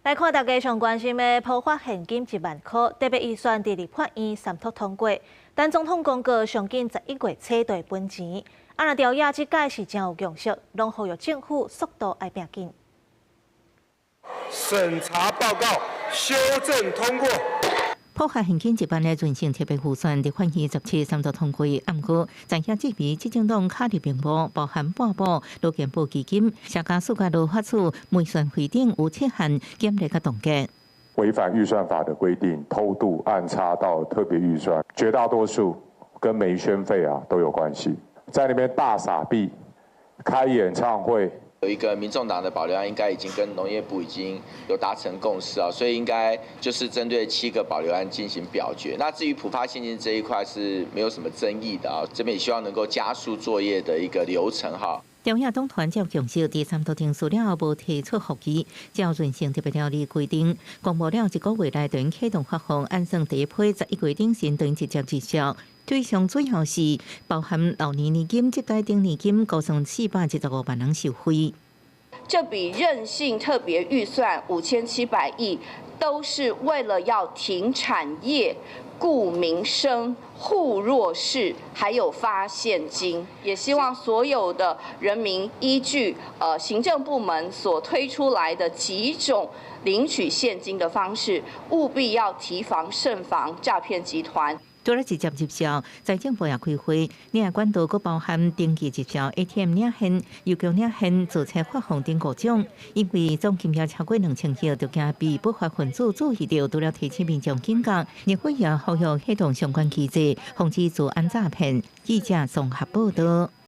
来看大家上关心的普发现金1万块，特别预算伫立法院三读通过，但总统公告上紧11月初就会分钱。若调查即届是真有共识，拢呼吁政府速度要拼紧。审查报告修正通过。普发现金1万的进行特别预算，伫法院17三读通过。不过，在遐质疑执政党卡伫并无包含半部路健保基金，社加暑假路发出预算费顶有7项减列甲冻结。违反预算法的规定，偷渡暗插到特别预算，绝大多数跟没宣费都有关系，在那边大撒币，开演唱会。有一个民众党的保留案，应该已经跟农业部已经有达成共识啊，所以应该就是针对7个保留案进行表决。那至于普发现金这一块是没有什么争议的啊，这边也希望能够加速作业的一个流程哈。调查党团照共识，第三读定数了后无提出复议，照遵循特别条例规定，公布了1个月内就启动发放，按算第一批11月顶先等直接绩效。对象主要是包含老年年金、接待等年金，高上475万人受惠。这笔韧性特别预算5700亿，都是为了要挺产业、顾民生、护弱势，还有发现金。也希望所有的人民依据行政部门所推出来的几种领取现金的方式，务必要提防慎防诈骗集团。除了直接接销，财政部也开会，领管道佫包含登记接销、ATM 领现、邮局领现、注册发放等各种。因为总金额超过2000亿，就惊被不法分子注意到，除了提醒民众警觉，亦会也呼吁启动相关机制，防止治安诈骗。记者综合报道。